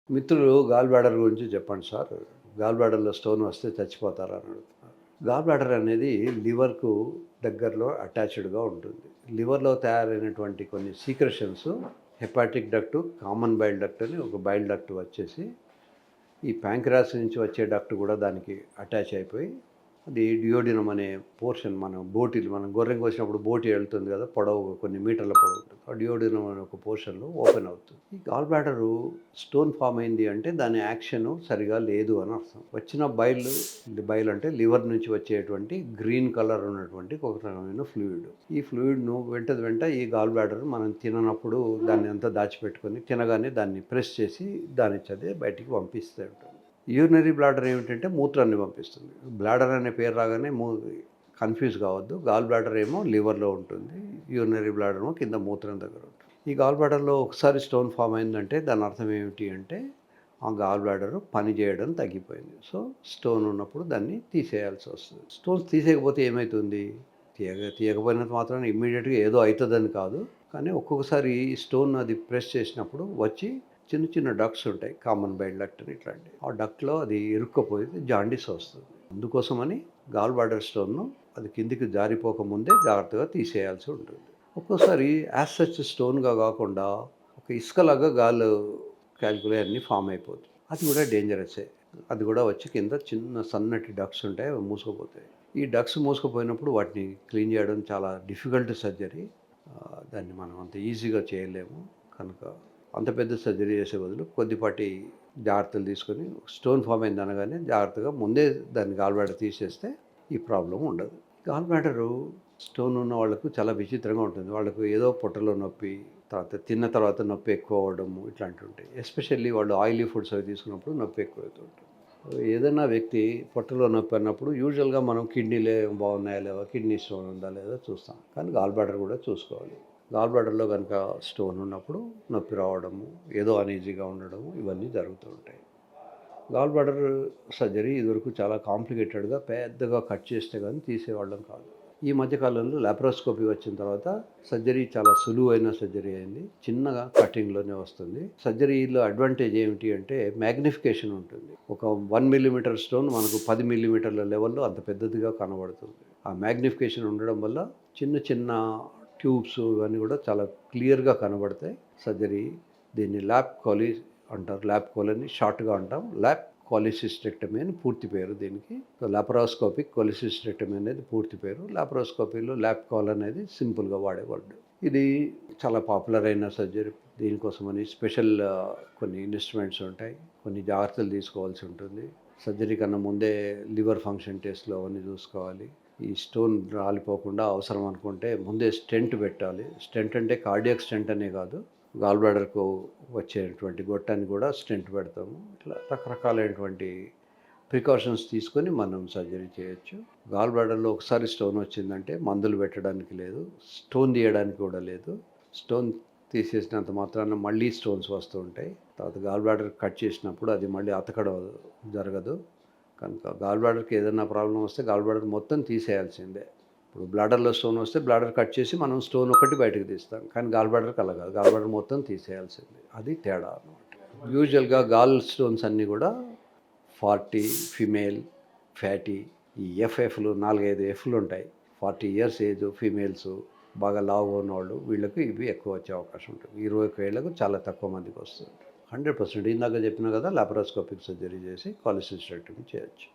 మిత్రులు gall bladder గురించి చెప్పండి సార్. గాల్ బ్లాడర్‌లో స్టోన్ వస్తే చచ్చిపోతారా అని అడుగుతున్నారు. గాల్ బ్లాడర్ అనేది లివర్‌కు దగ్గరలో అటాచ్డ్‌గా ఉంటుంది. లివర్‌లో తయారైనటువంటి కొన్ని secretions hepatic duct, common bile duct అని ఒక బైల్ డక్ట్ వచ్చేసి ఈ ప్యాంక్రియాస్ నుంచి వచ్చే డక్ట్ కూడా దానికి అటాచ్ అయిపోయి అది డియోడినం అనే పోర్షన్ మనం గొర్రెని కోసినప్పుడు బోటి వెళ్తుంది కదా, పొడవు కొన్ని మీటర్ల పొడవు ఉంటుంది. ఆ డియోడినం అనే ఒక పోర్షన్లో ఓపెన్ అవుతుంది. ఈ గాల్ బ్లాడరు స్టోన్ ఫామ్ అయింది అంటే దాని యాక్షన్ సరిగా లేదు అని అర్థం. వచ్చిన బైల్ అంటే లివర్ నుంచి వచ్చేటువంటి గ్రీన్ కలర్ ఉన్నటువంటి ఒక రకమైన ఫ్లూయిడ్. ఈ ఫ్లూయిడ్ను వెంట ఈ గాల్ బ్లాడర్ మనం తిననప్పుడు దాన్ని అంతా దాచిపెట్టుకొని తినగానే దాన్ని ప్రెస్ చేసి దాని చదే బయటికి పంపిస్తూ ఉంటుంది. యూరినరీ బ్లాడర్ ఏమిటంటే మూత్రాన్ని పంపిస్తుంది. బ్లాడర్ అనే పేరు రాగానే కన్ఫ్యూజ్ కావద్దు. గాల్ బ్లాడర్ ఏమో లివర్లో ఉంటుంది, యూరినరీ బ్లాడర్ ఏమో కింద మూత్రం దగ్గర ఉంటుంది. ఈ గాల్ బ్లాడర్లో ఒకసారి స్టోన్ ఫామ్ అయిందంటే దాని అర్థం ఏమిటి అంటే ఆ గాల్ బ్లాడర్ పని చేయడం తగ్గిపోయింది. సో స్టోన్ ఉన్నప్పుడు దాన్ని తీసేయాల్సి వస్తుంది. స్టోన్స్ తీసేయకపోతే ఏమవుతుంది? తీయకపోయినంత మాత్రం ఇమ్మీడియట్గా ఏదో అవుతుందని కాదు, కానీ ఒక్కొక్కసారి స్టోన్ అది ప్రెస్ చేసినప్పుడు వచ్చి చిన్న చిన్న డక్ట్స్ ఉంటాయి, కామన్ బైల్ డక్ట్ అని ఇట్లాంటివి. ఆ డక్ట్లో అది ఇరుక్కపోయి జాండీస్ వస్తుంది. అందుకోసమని గాల్ బ్లాడర్ స్టోన్ను అది కిందికి జారిపోకముందే జాగ్రత్తగా తీసేయాల్సి ఉంటుంది. ఒక్కోసారి యాజ్ సచ్ స్టోన్గా కాకుండా ఒక ఇసుకలాగా గాల్ క్యాల్కులే అన్నీ ఫామ్ అయిపోతుంది. అది కూడా డేంజరసే. అది కూడా వచ్చి కింద చిన్న సన్నటి డక్ట్స్ ఉంటాయి, అవి మూసుకుపోతాయి. ఈ డక్ట్స్ మూసుకుపోయినప్పుడు వాటిని క్లీన్ చేయడం చాలా డిఫికల్ట్ సర్జరీ. దాన్ని మనం అంత ఈజీగా చేయలేము. కనుక అంత పెద్ద సర్జరీ చేసే బదులు కొద్దిపాటి జాగ్రత్తలు తీసుకొని స్టోన్ ఫామ్ అయింది అనగానే జాగ్రత్తగా ముందే దాన్ని గాల్ బ్లాడర్ తీసేస్తే ఈ ప్రాబ్లం ఉండదు. గాల్ బ్లాడరు స్టోన్ ఉన్న వాళ్ళకు చాలా విచిత్రంగా ఉంటుంది. వాళ్ళకు ఏదో పొట్టలో నొప్పి, తిన్న తర్వాత నొప్పి ఎక్కువ అవ్వడము ఇట్లాంటివి ఉంటాయి. ఎస్పెషల్లీ వాళ్ళు ఆయిలీ ఫుడ్స్ అవి తీసుకున్నప్పుడు నొప్పి ఎక్కువ అవుతూ ఉంటుంది. ఏదైనా వ్యక్తి పొట్టలో నొప్పి అన్నప్పుడు యూజువల్గా మనం కిడ్నీలే బాగున్నాయా లేవా, కిడ్నీ స్టోన్ ఉందా లేదా చూస్తాం, కానీ గాల్ బ్లాడర్ కూడా చూసుకోవాలి. గాల్ బ్లాడర్లో కనుక స్టోన్ ఉన్నప్పుడు నొప్పి రావడము, ఏదో అనీజీగా ఉండడము ఇవన్నీ జరుగుతూ ఉంటాయి. గాల్ బ్లాడర్ సర్జరీ ఇదివరకు చాలా కాంప్లికేటెడ్గా పెద్దగా కట్ చేస్తే కానీ తీసేవాళ్ళం కాదు. ఈ మధ్యకాలంలో లాప్రోస్కోపీ వచ్చిన తర్వాత సర్జరీ చాలా సులువైన సర్జరీ అయింది. చిన్నగా కటింగ్లోనే వస్తుంది. సర్జరీలో అడ్వాంటేజ్ ఏమిటి అంటే మ్యాగ్నిఫికేషన్ ఉంటుంది. ఒక 1 మిల్లీమీటర్ స్టోన్ మనకు 10 మిల్లీమీటర్ల లెవెల్లో అంత పెద్దదిగా కనబడుతుంది. ఆ మ్యాగ్నిఫికేషన్ ఉండడం వల్ల చిన్న చిన్న ట్యూబ్స్ ఇవన్నీ కూడా చాలా క్లియర్గా కనబడతాయి. సర్జరీ దీన్ని ల్యాప్ కోలి అంటారు. ల్యాప్ కోలని షార్ట్గా అంటాం. ల్యాప్ కోలిసిస్టెక్టమీ అని పూర్తి పేరు దీనికి. లాప్రోస్కోపిక్ కోలిసిస్టెక్టమీ అనేది పూర్తి పేరు. లాప్రోస్కోపీలో ల్యాప్ కోల్ అనేది సింపుల్గా వాడే వర్డ్. ఇది చాలా పాపులర్ అయిన సర్జరీ. దీనికోసమని స్పెషల్ కొన్ని ఇన్స్ట్రుమెంట్స్ ఉంటాయి, కొన్ని జాగ్రత్తలు తీసుకోవాల్సి ఉంటుంది. సర్జరీ కన్నా ముందే లివర్ ఫంక్షన్ టెస్ట్లు అవన్నీ చూసుకోవాలి. ఈ స్టోన్ రాలిపోకుండా అవసరం అనుకుంటే ముందే స్టెంట్ పెట్టాలి. స్టెంట్ అంటే కార్డియాక్ స్టెంట్ అనే కాదు, గాల్ బ్లాడర్కు వచ్చేటువంటి గొట్టాన్ని కూడా స్టెంట్ పెడతాము. ఇట్లా రకరకాలైనటువంటి ప్రికాషన్స్ తీసుకొని మనం సర్జరీ చేయొచ్చు. గాల్ బ్లాడర్లో ఒకసారి స్టోన్ వచ్చిందంటే మందులు పెట్టడానికి లేదు, స్టోన్ తీయడానికి కూడా లేదు. స్టోన్ తీసేసినంత మాత్రాన మళ్ళీ స్టోన్స్ వస్తూ ఉంటాయి. తర్వాత గాల్ బ్లాడర్ కట్ చేసినప్పుడు అది మళ్ళీ అతకడం జరగదు. కనుక గాల్ బ్లాడర్కి ఏదైనా ప్రాబ్లం వస్తే గాల్ బ్లాడర్ మొత్తం తీసేయాల్సిందే. ఇప్పుడు బ్లాడర్లో స్టోన్ వస్తే బ్లాడర్ కట్ చేసి మనం స్టోన్ ఒకటి బయటకు తీస్తాం, కానీ గాల్ బ్లాడర్కి అలా కాదు. గాల్ బ్లాడర్ మొత్తం తీసేయాల్సిందే. అది తేడా అన్నమాట. యూజువల్గా గాల్ స్టోన్స్ అన్నీ కూడా 40 ఫిమేల్, ఫ్యాటీ, ఈ ఎఫ్ఎఫ్లు 4-5 ఎఫ్లు ఉంటాయి. 40 ఇయర్స్ ఏజ్ ఫీమేల్స్, బాగా లావుగా ఉన్నవాళ్ళు, వీళ్ళకి ఇవి ఎక్కువ వచ్చే అవకాశం ఉంటుంది. 21 ఏళ్లకు చాలా తక్కువ మందికి వస్తుంది. 100% ఇందాక చెప్పినా కదా, లాప్రోస్కోపిక్ సర్జరీ చేసి కోలిసిస్టెక్టమీ చేయొచ్చు.